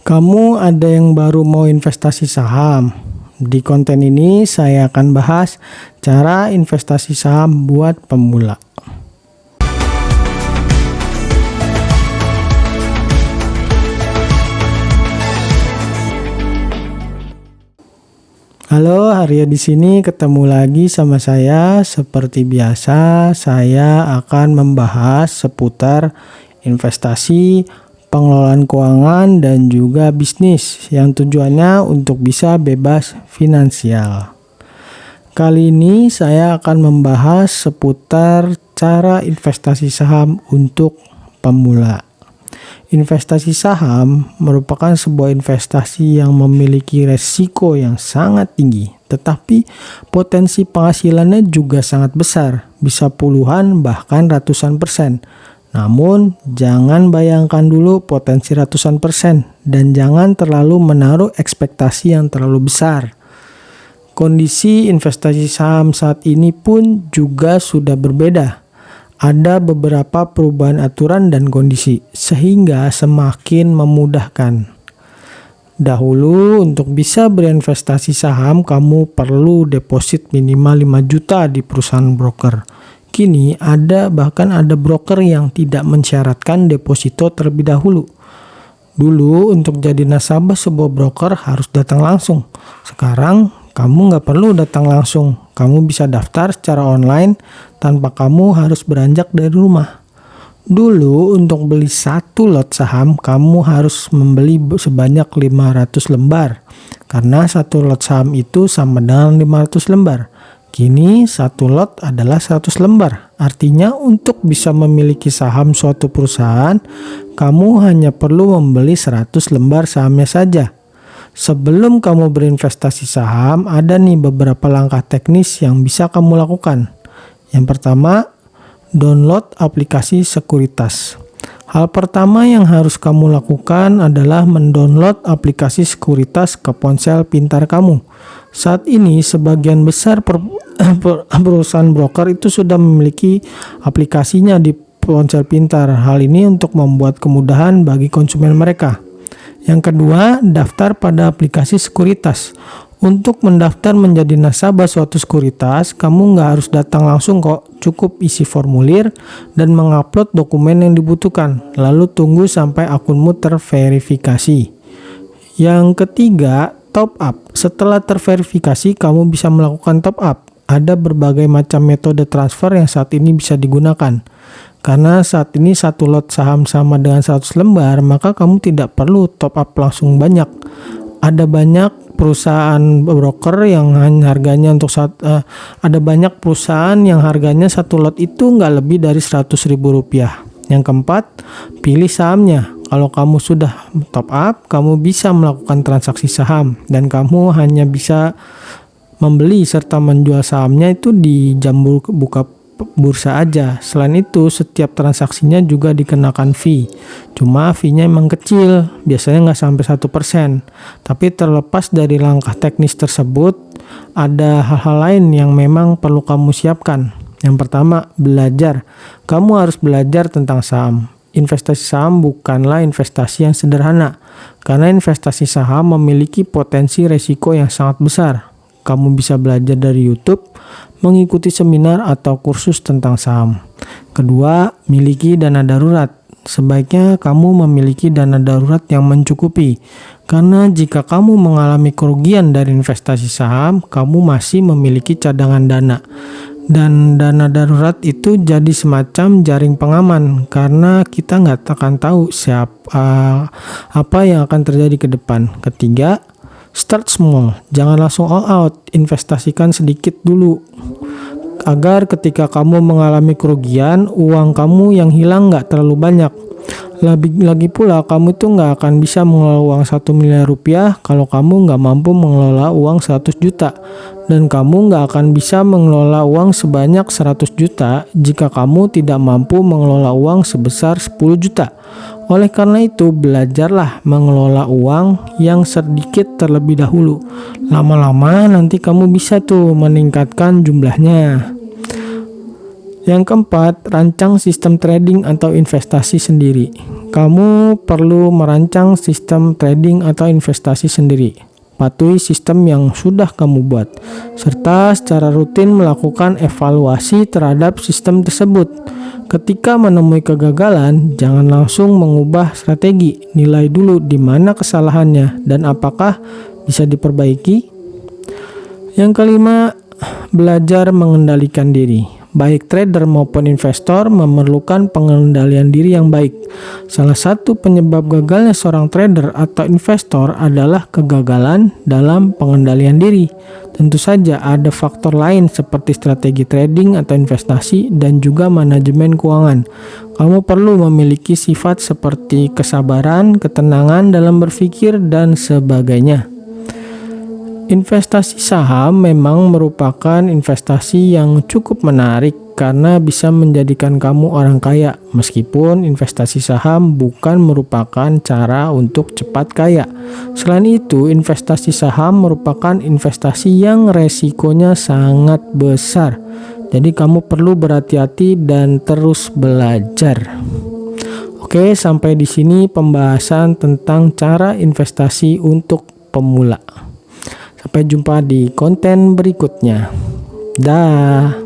Kamu ada yang baru mau investasi saham? Di konten ini saya akan bahas cara investasi saham buat pemula. Halo, Arya di sini ketemu lagi sama saya. Seperti biasa, saya akan membahas seputar investasi, pengelolaan keuangan, dan juga bisnis yang tujuannya untuk bisa bebas finansial. Kali ini saya akan membahas seputar cara investasi saham untuk pemula. Investasi saham merupakan sebuah investasi yang memiliki resiko yang sangat tinggi, tetapi potensi penghasilannya juga sangat besar, bisa puluhan bahkan ratusan persen. Namun, jangan bayangkan dulu potensi ratusan persen dan jangan terlalu menaruh ekspektasi yang terlalu besar. Kondisi investasi saham saat ini pun juga sudah berbeda. Ada beberapa perubahan aturan dan kondisi, sehingga semakin memudahkan. Dahulu, untuk bisa berinvestasi saham, kamu perlu deposit minimal 5 juta di perusahaan broker. Kini bahkan ada broker yang tidak mensyaratkan deposito terlebih dahulu. Dulu untuk jadi nasabah sebuah broker harus datang langsung. Sekarang kamu nggak perlu datang langsung. Kamu bisa daftar secara online tanpa kamu harus beranjak dari rumah. Dulu untuk beli satu lot saham kamu harus membeli sebanyak 500 lembar. Karena satu lot saham itu sama dengan 500 lembar. Kini satu lot adalah 100 lembar. Artinya untuk bisa memiliki saham suatu perusahaan, kamu hanya perlu membeli 100 lembar sahamnya saja. Sebelum kamu berinvestasi saham, ada nih beberapa langkah teknis yang bisa kamu lakukan. Yang pertama, download aplikasi sekuritas. Hal pertama yang harus kamu lakukan adalah mendownload aplikasi sekuritas ke ponsel pintar kamu. Saat ini sebagian besar perusahaan broker itu sudah memiliki aplikasinya di ponsel pintar. Hal ini untuk membuat kemudahan bagi konsumen mereka. Yang kedua, daftar pada aplikasi sekuritas. Untuk mendaftar menjadi nasabah suatu sekuritas, kamu nggak harus datang langsung kok. Cukup isi formulir dan mengupload dokumen yang dibutuhkan. Lalu tunggu sampai akunmu terverifikasi. Yang ketiga, top up. Setelah terverifikasi, kamu bisa melakukan top up. Ada berbagai macam metode transfer yang saat ini bisa digunakan. Karena saat ini satu lot saham sama dengan 100 lembar, maka kamu tidak perlu top up langsung banyak. Ada banyak perusahaan broker yang harganya ada banyak perusahaan yang harganya satu lot itu nggak lebih dari Rp100.000. Yang keempat, pilih sahamnya. Kalau kamu sudah top up, kamu bisa melakukan transaksi saham dan kamu hanya bisa membeli serta menjual sahamnya itu di jam buka bursa aja. Selain itu, setiap transaksinya juga dikenakan fee. Cuma fee-nya emang kecil, biasanya nggak sampai 1%. Tapi terlepas dari langkah teknis tersebut, ada hal-hal lain yang memang perlu kamu siapkan. Yang pertama, belajar. Kamu harus belajar tentang saham. Investasi saham bukanlah investasi yang sederhana, karena investasi saham memiliki potensi resiko yang sangat besar. Kamu bisa belajar dari YouTube, mengikuti seminar atau kursus tentang saham. Kedua, miliki dana darurat. Sebaiknya kamu memiliki dana darurat yang mencukupi. Karena jika kamu mengalami kerugian dari investasi saham, kamu masih memiliki cadangan dana. Dan dana darurat itu jadi semacam jaring pengaman karena kita nggak akan tahu apa yang akan terjadi ke depan. Ketiga, start small, jangan langsung all out, investasikan sedikit dulu. Agar ketika kamu mengalami kerugian, uang kamu yang hilang nggak terlalu banyak. Lagi pula kamu itu nggak akan bisa mengelola uang 1 miliar rupiah kalau kamu nggak mampu mengelola uang 100 juta. Dan kamu nggak akan bisa mengelola uang sebanyak 100 juta jika kamu tidak mampu mengelola uang sebesar 10 juta. Oleh karena itu, belajarlah mengelola uang yang sedikit terlebih dahulu. Lama-lama nanti kamu bisa tuh meningkatkan jumlahnya. Yang keempat, rancang sistem trading atau investasi sendiri. Kamu perlu merancang sistem trading atau investasi sendiri. Patuhi sistem yang sudah kamu buat, serta secara rutin melakukan evaluasi terhadap sistem tersebut. Ketika menemui kegagalan, jangan langsung mengubah strategi. Nilai dulu di mana kesalahannya dan apakah bisa diperbaiki. Yang kelima, belajar mengendalikan diri. Baik trader maupun investor memerlukan pengendalian diri yang baik. Salah satu penyebab gagalnya seorang trader atau investor adalah kegagalan dalam pengendalian diri. Tentu saja ada faktor lain seperti strategi trading atau investasi dan juga manajemen keuangan. Kamu perlu memiliki sifat seperti kesabaran, ketenangan dalam berpikir, dan sebagainya. Investasi saham memang merupakan investasi yang cukup menarik karena bisa menjadikan kamu orang kaya, meskipun investasi saham bukan merupakan cara untuk cepat kaya. Selain itu, investasi saham merupakan investasi yang resikonya sangat besar. Jadi kamu perlu berhati-hati dan terus belajar. Oke, sampai di sini pembahasan tentang cara investasi untuk pemula. Sampai jumpa di konten berikutnya. Dah.